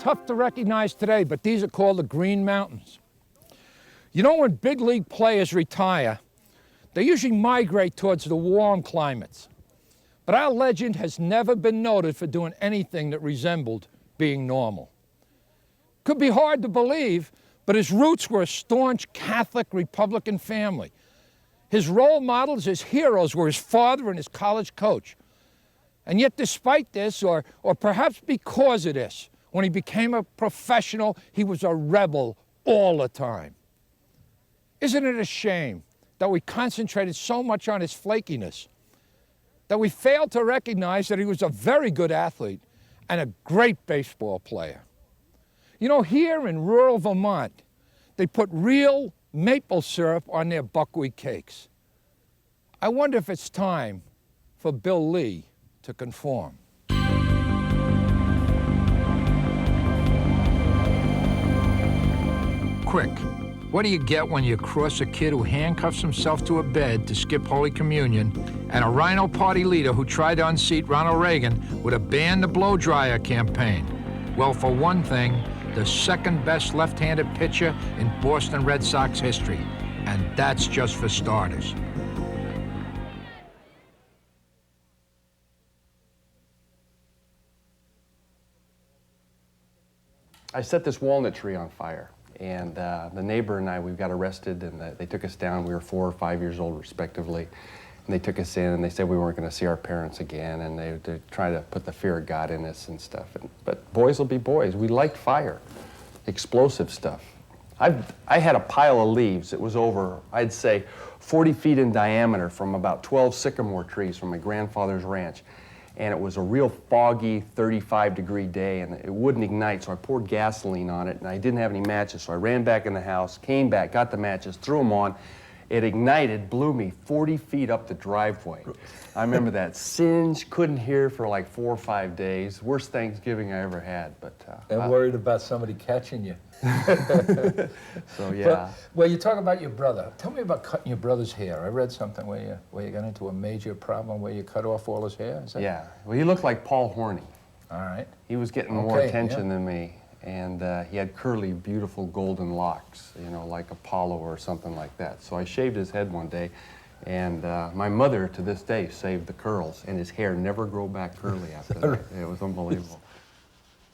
tough to recognize today, but these are called the Green Mountains. You know, when big league players retire, they usually migrate towards the warm climates. But our legend has never been noted for doing anything that resembled being normal. Could be hard to believe, but his roots were a staunch Catholic Republican family. His role models, his heroes, were his father and his college coach. And yet, despite this, or perhaps because of this, when he became a professional, he was a rebel all the time. Isn't it a shame that we concentrated so much on his flakiness, that we failed to recognize that he was a very good athlete and a great baseball player? You know, here in rural Vermont, they put real maple syrup on their buckwheat cakes. I wonder if it's time for Bill Lee to conform. Quick, what do you get when you cross a kid who handcuffs himself to a bed to skip Holy Communion and a Rhino Party leader who tried to unseat Ronald Reagan with a ban the blow dryer campaign? Well, for one thing, the second best left-handed pitcher in Boston Red Sox history, and that's just for starters. I set this walnut tree on fire, and the neighbor and I, we got arrested, and they took us down. We were 4 or 5 years old, respectively, and they took us in, and they said we weren't going to see our parents again, and they tried to put the fear of God in us and stuff. But boys will be boys. We liked fire, explosive stuff. I had a pile of leaves. It was over, I'd say, 40 feet in diameter from about 12 sycamore trees from my grandfather's ranch. And it was a real foggy 35-degree day, and it wouldn't ignite, so I poured gasoline on it, and I didn't have any matches, so I ran back in the house, came back, got the matches, threw them on. It ignited, blew me 40 feet up the driveway. I remember that. Singe, couldn't hear for like 4 or 5 days. Worst Thanksgiving I ever had. But and worried about somebody catching you. So yeah. Well, you talk about your brother. Tell me about cutting your brother's hair. I read something where you got into a major problem where you cut off all his hair. Is that... Yeah. Well, he looked like Paul Horney. All right. He was getting more attention than me. And he had curly, beautiful golden locks, you know, like Apollo or something like that. So I shaved his head one day, and my mother, to this day, saved the curls, and his hair never grew back curly after that. It was unbelievable.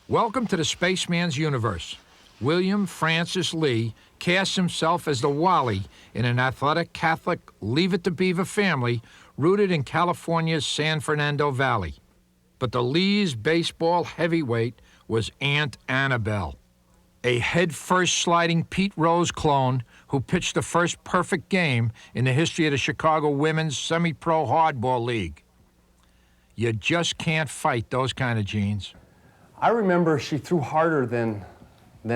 Welcome to the Spaceman's universe. William Francis Lee cast himself as the Wally in an athletic Catholic Leave It to Beaver family rooted in California's San Fernando Valley. But the Lee's baseball heavyweight was Aunt Annabelle, a head-first sliding Pete Rose clone who pitched the first perfect game in the history of the Chicago Women's Semi-Pro Hardball League. You just can't fight those kind of genes. I remember she threw harder than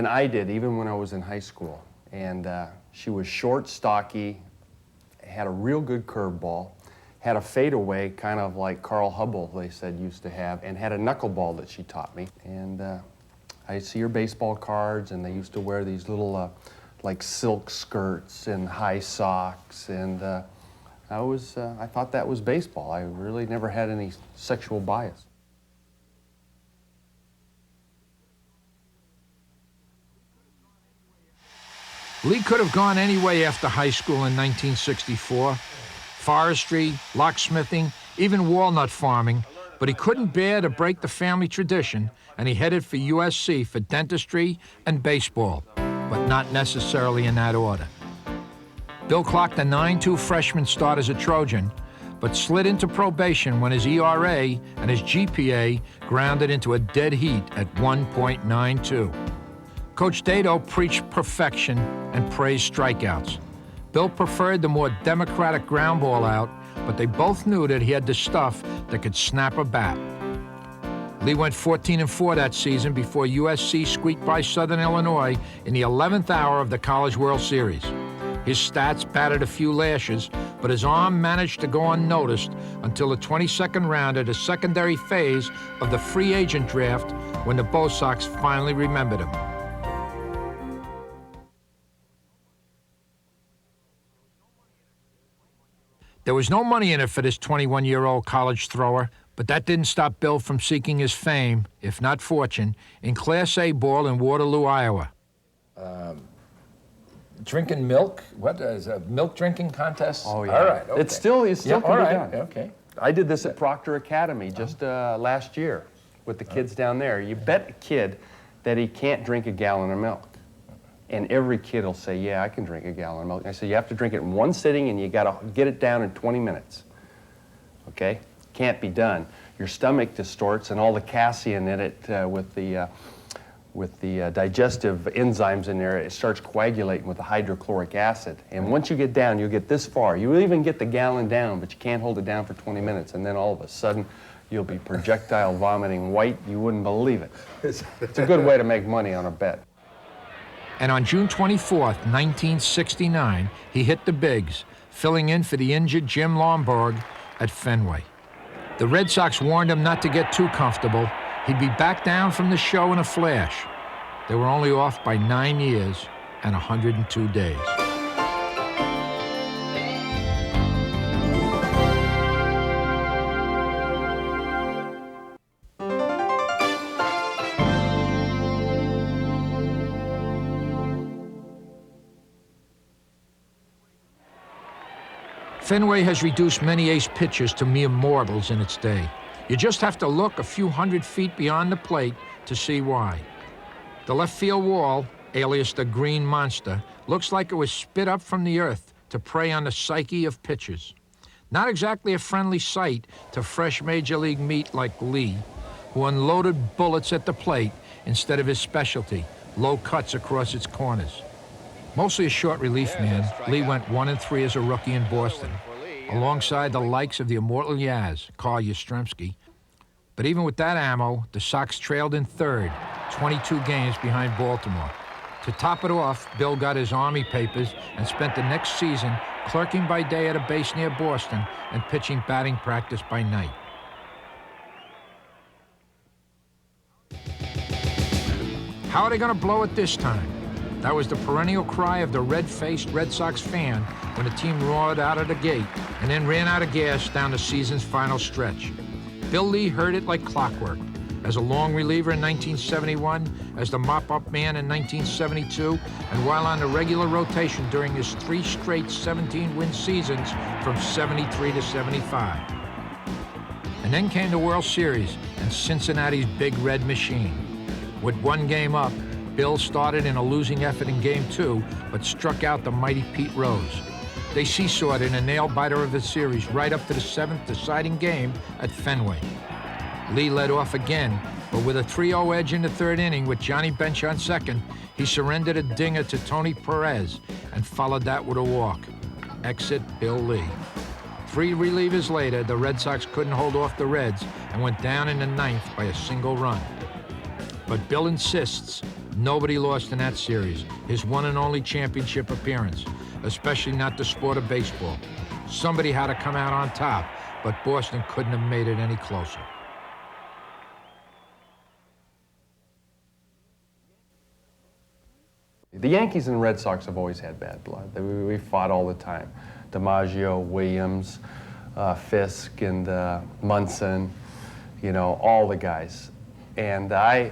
I did, even when I was in high school. And she was short, stocky, had a real good curveball, had a fadeaway, kind of like Carl Hubble, they said, used to have, and had a knuckleball that she taught me. And I see her baseball cards, and they used to wear these little, like silk skirts and high socks, and I thought that was baseball. I really never had any sexual bias. Lee could have gone any way after high school in 1964. Forestry, locksmithing, even walnut farming, but he couldn't bear to break the family tradition, and he headed for USC for dentistry and baseball, but not necessarily in that order. Bill clocked a 9.2 freshman start as a Trojan, but slid into probation when his ERA and his GPA grounded into a dead heat at 1.92. Coach Dado preached perfection and praised strikeouts. Bill preferred the more democratic ground ball out, but they both knew that he had the stuff that could snap a bat. Lee went 14-4 that season before USC squeaked by Southern Illinois in the 11th hour of the College World Series. His stats batted a few lashes, but his arm managed to go unnoticed until the 22nd round of the secondary phase of the free agent draft when the Bo Sox finally remembered him. There was no money in it for this 21-year-old college thrower, But that didn't stop Bill from seeking his fame, if not fortune, in Class A ball in Waterloo, Iowa. Drinking milk? What is a milk drinking contest? Oh, yeah. All right. Okay. It still can be done. Okay. I did this at Proctor Academy just last year with the kids down there. You bet a kid that he can't drink a gallon of milk. And every kid will say, yeah, I can drink a gallon of milk. And I say, you have to drink it in one sitting and you got to get it down in 20 minutes. Okay? Can't be done. Your stomach distorts and all the casein in it with the digestive enzymes in there, it starts coagulating with the hydrochloric acid. And once you get down, you'll get this far. You will even get the gallon down, but you can't hold it down for 20 minutes. And then all of a sudden, you'll be projectile vomiting white. You wouldn't believe it. It's a good way to make money on a bet. And on June 24th, 1969, he hit the bigs, filling in for the injured Jim Lomborg at Fenway. The Red Sox warned him not to get too comfortable. He'd be back down from the show in a flash. They were only off by 9 years and 102 days. Fenway has reduced many ace pitchers to mere mortals in its day. You just have to look a few hundred feet beyond the plate to see why. The left field wall, alias the Green Monster, looks like it was spit up from the earth to prey on the psyche of pitchers. Not exactly a friendly sight to fresh major league meat like Lee, who unloaded bullets at the plate instead of his specialty, low cuts across its corners. Mostly a short relief man, Lee went 1-3 as a rookie in Boston, alongside the likes of the immortal Yaz, Carl Yastrzemski. But even with that ammo, the Sox trailed in third, 22 games behind Baltimore. To top it off, Bill got his Army papers and spent the next season clerking by day at a base near Boston and pitching batting practice by night. How are they going to blow it this time? That was the perennial cry of the red-faced Red Sox fan when the team roared out of the gate and then ran out of gas down the season's final stretch. Bill Lee heard it like clockwork. As a long reliever in 1971, as the mop-up man in 1972, and while on the regular rotation during his 3 straight 17-win seasons from 73 to 75. And then came the World Series and Cincinnati's Big Red Machine. With 1 game up, Bill started in a losing effort in Game 2, but struck out the mighty Pete Rose. They seesawed in a nail-biter of the series right up to the 7th deciding game at Fenway. Lee led off again, but with a 3-0 edge in the 3rd inning with Johnny Bench on second, he surrendered a dinger to Tony Perez and followed that with a walk. Exit Bill Lee. 3 relievers later, the Red Sox couldn't hold off the Reds and went down in the 9th by a single run. But Bill insists nobody lost in that series, his one and only championship appearance, especially not the sport of baseball. Somebody had to come out on top, but Boston couldn't have made it any closer. The Yankees and Red Sox have always had bad blood. We fought all the time. DiMaggio, Williams, Fisk, and Munson, you know, all the guys. And I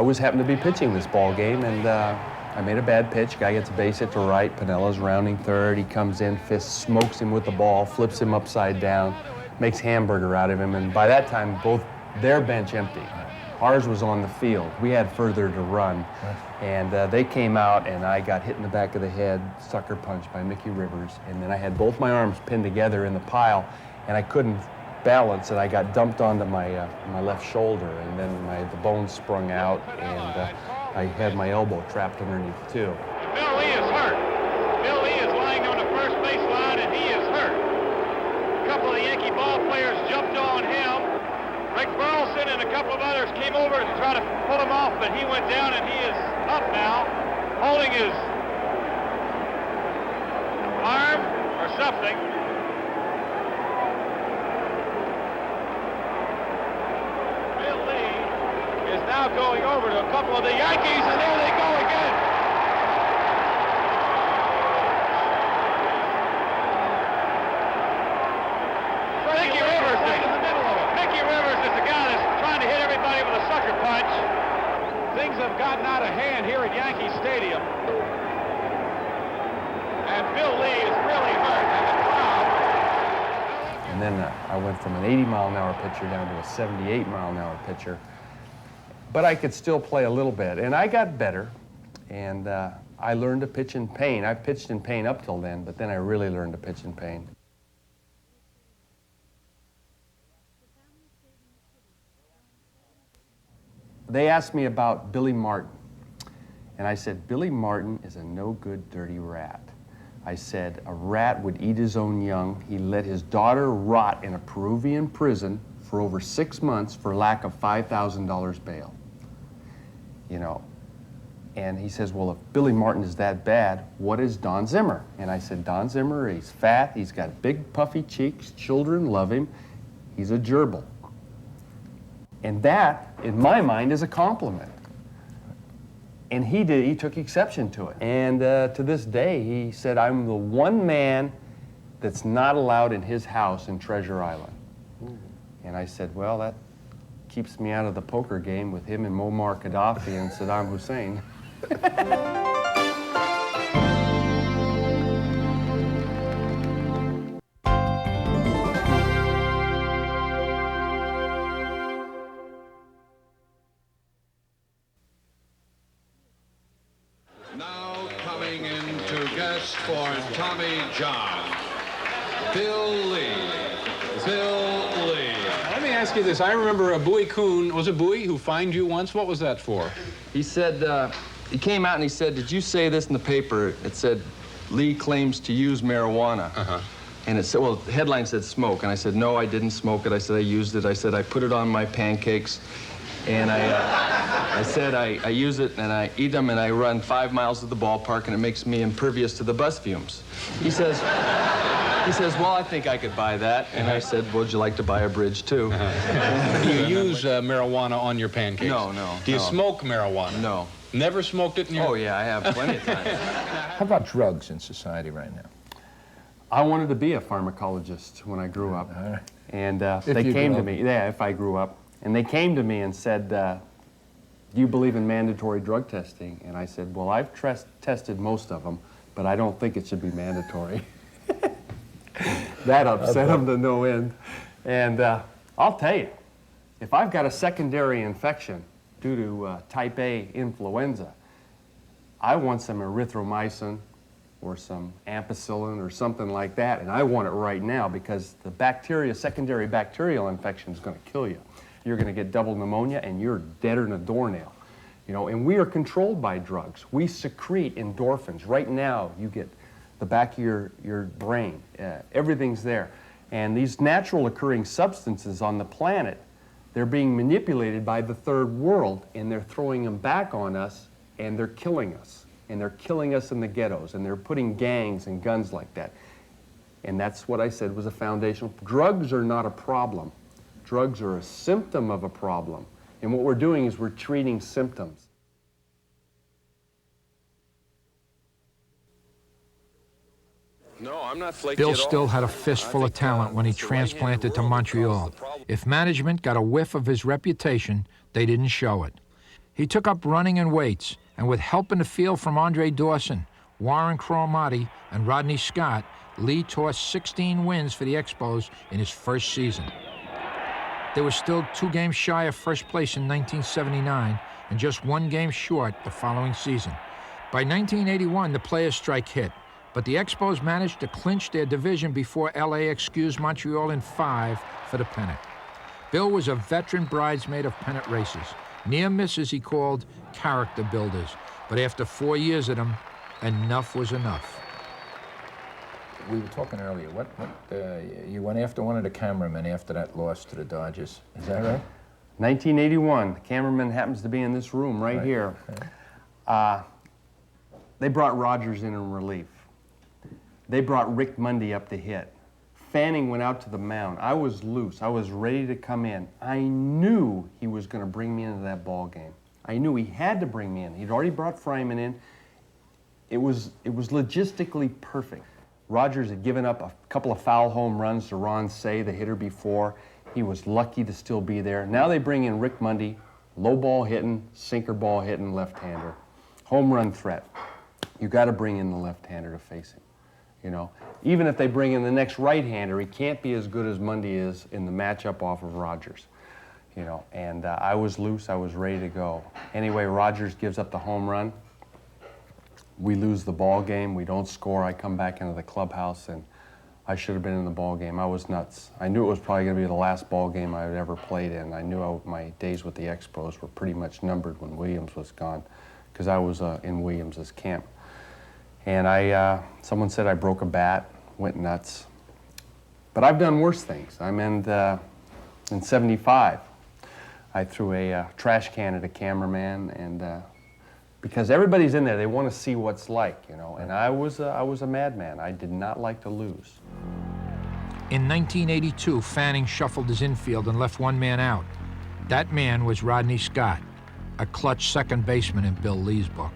was happened to be pitching this ball game, and I made a bad pitch. Guy gets a base hit to right. Pinella's rounding third. He comes in, Fisk smokes him with the ball, flips him upside down, makes hamburger out of him. And by that time, both their bench empty. Ours was on the field. We had further to run. And they came out, and I got hit in the back of the head, sucker punched by Mickey Rivers. And then I had both my arms pinned together in the pile, and I couldn't balance, and I got dumped onto my left shoulder, and then the bone sprung out, and I had my elbow trapped underneath too. Bill Lee is hurt. Bill Lee is lying on the first base line, and he is hurt. A couple of the Yankee ball players jumped on him. Rick Burleson and a couple of others came over to try to pull him off, but he went down, and he is up now, holding his arm or something. Bill Lee is now going over to a couple of the Yankees, and there they go again. Mickey Rivers is in the middle of it. have gotten out of hand here at Yankee Stadium. And Bill Lee is really hurt, and the crowd. And then I went from an 80-mile-an-hour pitcher down to a 78-mile-an-hour pitcher. But I could still play a little bit, and I got better, and I learned to pitch in pain. I pitched in pain up till then, but then I really learned to pitch in pain. They asked me about Billy Martin, and I said, Billy Martin is a no-good, dirty rat. I said, a rat would eat his own young. He let his daughter rot in a Peruvian prison for over 6 months for lack of $5,000 bail. You know, and he says, well, if Billy Martin is that bad, what is Don Zimmer? And I said, Don Zimmer, he's fat, he's got big puffy cheeks, children love him, he's a gerbil. And that, in my mind, is a compliment. And he took exception to it. And to this day, he said, I'm the one man that's not allowed in his house in Treasure Island. And I said, well, that keeps me out of the poker game with him and Muammar Gaddafi and Saddam Hussein. Now coming in to guest for Tommy John, Bill Lee. Bill Lee. Let me ask you this. I remember a Bowie Kuhn, was it Bowie, who fined you once? What was that for? He said, he came out and he said, did you say this in the paper? It said, Lee claims to use marijuana. And it said, well, the headline said smoke. And I said, no, I didn't smoke it. I said, I used it. I said, I put it on my pancakes. And I said, I use it and I eat them and I run 5 miles to the ballpark and it makes me impervious to the bus fumes. He says, well, I think I could buy that. And I said, would you like to buy a bridge too? Do you use marijuana on your pancakes? No, no. Do you no. smoke marijuana? No. Never smoked it in your... Oh, yeah, I have plenty of times. How about drugs in society right now? I wanted to be a pharmacologist when I grew up. All right. And they came to me, yeah, if I grew up. And they came to me and said, do you believe in mandatory drug testing? And I said, well, I've tested most of them, but I don't think it should be mandatory. That upset them to no end. And I'll tell you, if I've got a secondary infection due to type A influenza, I want some erythromycin or some ampicillin or something like that, and I want it right now because the bacteria, secondary bacterial infection is going to kill you. You're going to get double pneumonia and you're deader than a doornail. You know, and we are controlled by drugs. We secrete endorphins. Right now, you get the back of your brain. Everything's there. And these natural occurring substances on the planet, they're being manipulated by the third world, and they're throwing them back on us, and they're killing us. And they're killing us in the ghettos, and they're putting gangs and guns like that. And that's what I said was a foundational. Drugs are not a problem. Drugs are a symptom of a problem. And what we're doing is we're treating symptoms. No, I'm not flaky Bill at all. still had a fistful of talent when he it's the right hand transplanted to rule that Montreal. causes the problem. If management got a whiff of his reputation, they didn't show it. He took up running in weights, and with help in the field from Andre Dawson, Warren Cromartie, and Rodney Scott, Lee tossed 16 wins for the Expos in his first season. They were still 2 games shy of first place in 1979 and just 1 game short the following season. By 1981, the players' strike hit, but the Expos managed to clinch their division before LA excused Montreal in 5 for the pennant. Bill was a veteran bridesmaid of pennant races. Near misses he called character builders, but after 4 years of them, enough was enough. We were talking earlier. You went after one of the cameramen after that loss to the Dodgers. Is that right? 1981, the cameraman happens to be in this room right here. They brought Rogers in relief. They brought Rick Mundy up to hit. Fanning went out to the mound. I was loose. I was ready to come in. I knew he was going to bring me into that ball game. I knew he had to bring me in. He'd already brought Fryman in. It was logistically perfect. Rogers had given up a couple of foul home runs to Ron Say, the hitter before. He was lucky to still be there. Now they bring in Rick Mundy, Low ball hitting, sinker ball hitting left-hander. Home run threat. You got to bring in the left-hander to face him. You know, even if they bring in the next right-hander, he can't be as good as Mundy is in the matchup off of Rogers. You know, and I was loose, I was ready to go. Anyway, Rogers gives up the home run. We lose the ball game, we don't score. I come back into the clubhouse and I should have been in the ball game. I was nuts. I knew it was probably going to be the last ball game I had ever played in. I knew my days with the Expos were pretty much numbered when Williams was gone, because I was in Williams's camp. And someone said I broke a bat, went nuts. But I've done worse things. I mean, in '75, I threw a trash can at a cameraman, and because everybody's in there, they want to see what's like, you know. And I was a madman. I did not like to lose. In 1982, Fanning shuffled his infield and left one man out. That man was Rodney Scott, a clutch second baseman in Bill Lee's book.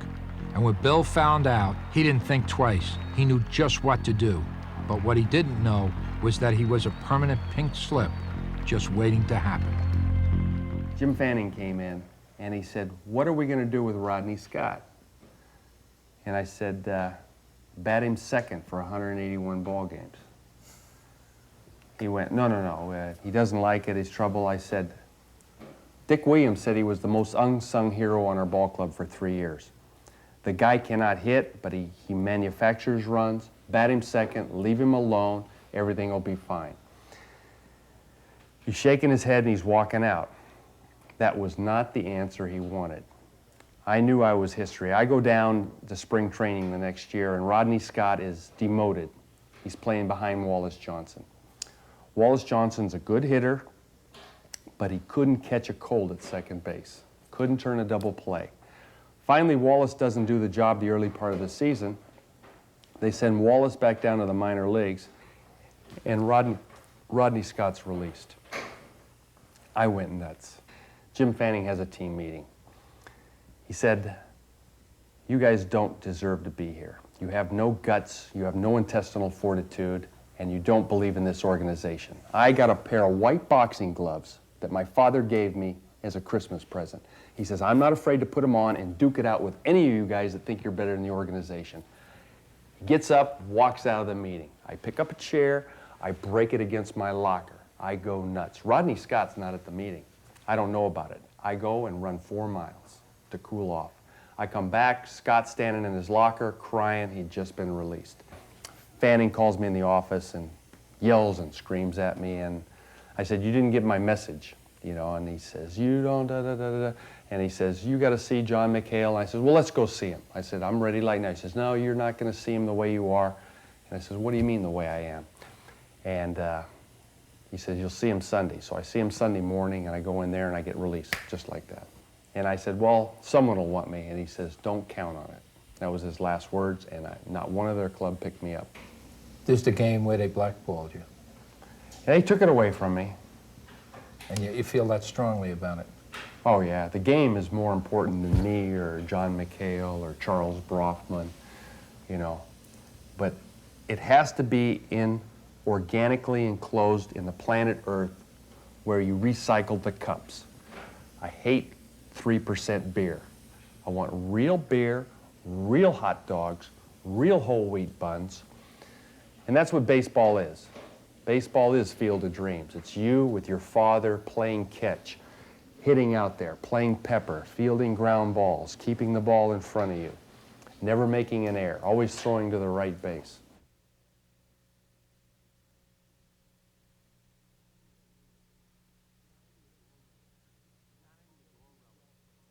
And when Bill found out, he didn't think twice. He knew just what to do. But what he didn't know was that he was a permanent pink slip just waiting to happen. Jim Fanning came in and he said, "What are we going to do with Rodney Scott?" And I said, "Bat him second for 181 ball games." He went, no, he doesn't like it, he's trouble. I said, "Dick Williams said he was the most unsung hero on our ball club for 3 years. The guy cannot hit, but he manufactures runs. Bat him second, leave him alone, everything will be fine." He's shaking his head and he's walking out. That was not the answer he wanted. I knew I was history. I go down to spring training the next year, and Rodney Scott is demoted. He's playing behind Wallace Johnson. Wallace Johnson's a good hitter, but he couldn't catch a cold at second base. Couldn't turn a double play. Finally, Wallace doesn't do the job the early part of the season. They send Wallace back down to the minor leagues, and Rodney Scott's released. I went nuts. Jim Fanning has a team meeting. He said, "You guys don't deserve to be here. You have no guts, you have no intestinal fortitude, and you don't believe in this organization. I got a pair of white boxing gloves that my father gave me as a Christmas present." He says, "I'm not afraid to put them on and duke it out with any of you guys that think you're better than the organization." He gets up, walks out of the meeting. I pick up a chair, I break it against my locker. I go nuts. Rodney Scott's not at the meeting. I don't know about it. I go and run 4 miles to cool off. I come back, Scott's standing in his locker crying. He'd just been released. Fanning calls me in the office and yells and screams at me, and I said, "You didn't get my message," you know, and he says, "You don't, da-da-da-da-da," and he says, "You got to see John McHale," and I said, "Well, let's go see him." I said, "I'm ready like now." He says, "No, you're not going to see him the way you are." And I said, "What do you mean the way I am?" And he says, "You'll see him Sunday." So I see him Sunday morning, and I go in there and I get released just like that. And I said, "Well, someone will want me." And he says, "Don't count on it." That was his last words, and not one of their club picked me up. This is the game where they blackballed you. And they took it away from me. And you feel that strongly about it. Oh yeah, the game is more important than me or John McHale or Charles Brofman, you know. But it has to be organically enclosed in the planet Earth where you recycle the cups. I hate 3% beer. I want real beer, real hot dogs, real whole wheat buns. And that's what baseball is. Baseball is Field of Dreams. It's you with your father playing catch, hitting out there, playing pepper, fielding ground balls, keeping the ball in front of you, never making an error, always throwing to the right base.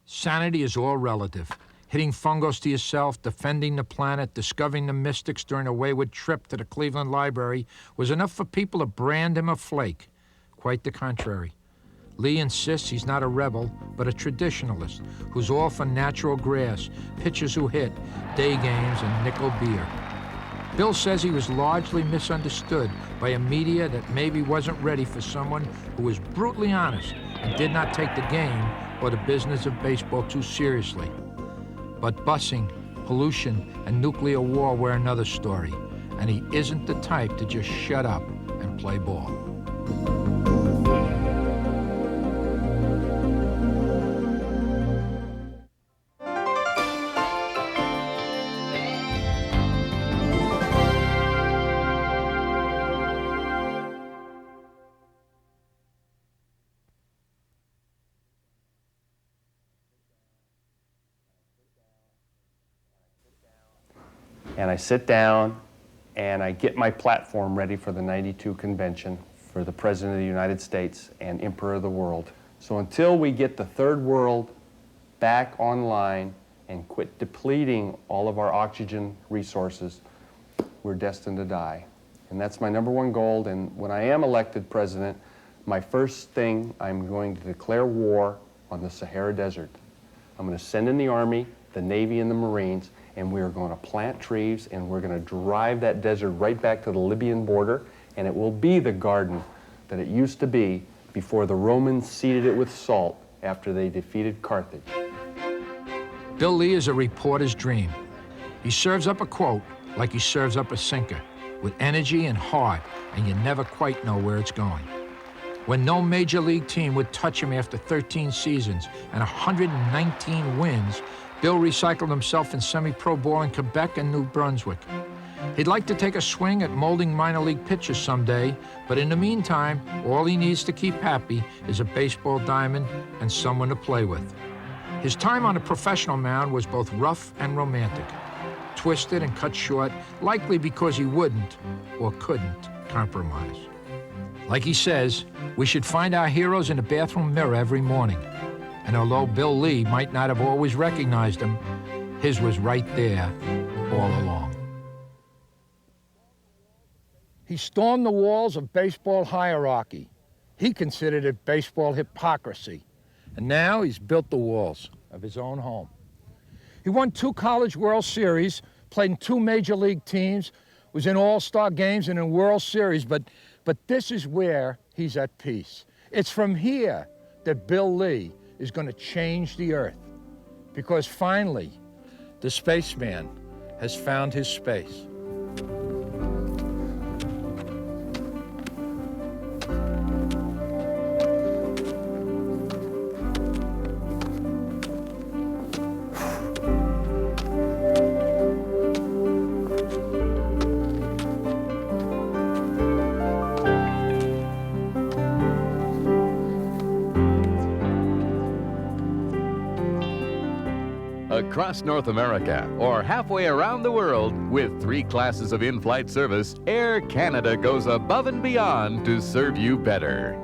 Sanity is all relative. Hitting fungos to yourself, defending the planet, discovering the mystics during a wayward trip to the Cleveland Library was enough for people to brand him a flake. Quite the contrary. Lee insists he's not a rebel, but a traditionalist who's all for natural grass, pitchers who hit, day games, and nickel beer. Bill says he was largely misunderstood by a media that maybe wasn't ready for someone who was brutally honest and did not take the game or the business of baseball too seriously. But busing, pollution, and nuclear war were another story, and he isn't the type to just shut up and play ball. and I sit down and I get my platform ready for the '92 convention for the President of the United States and Emperor of the World. So until we get the third world back online and quit depleting all of our oxygen resources, we're destined to die. And that's my #1 goal. And when I am elected president, my first thing, I'm going to declare war on the Sahara Desert. I'm going to send in the Army, the Navy, and the Marines, and we are going to plant trees, and we're going to drive that desert right back to the Libyan border, and it will be the garden that it used to be before the Romans seeded it with salt after they defeated Carthage. Bill Lee is a reporter's dream. He serves up a quote like he serves up a sinker, with energy and heart, and you never quite know where it's going. When no major league team would touch him after 13 seasons and 119 wins, Bill recycled himself in semi-pro ball in Quebec and New Brunswick. He'd like to take a swing at molding minor league pitchers someday, but in the meantime, all he needs to keep happy is a baseball diamond and someone to play with. His time on the professional mound was both rough and romantic, twisted and cut short, likely because he wouldn't or couldn't compromise. Like he says, we should find our heroes in the bathroom mirror every morning. And although Bill Lee might not have always recognized him, his was right there all along. He stormed the walls of baseball hierarchy. He considered it baseball hypocrisy. And now he's built the walls of his own home. He won 2 College World Series, played in 2 major league teams, was in all-star games and in World Series, but this is where he's at peace. It's from here that Bill Lee is going to change the earth, because finally, the spaceman has found his space. Across North America or halfway around the world, with 3 classes of in-flight service, Air Canada goes above and beyond to serve you better.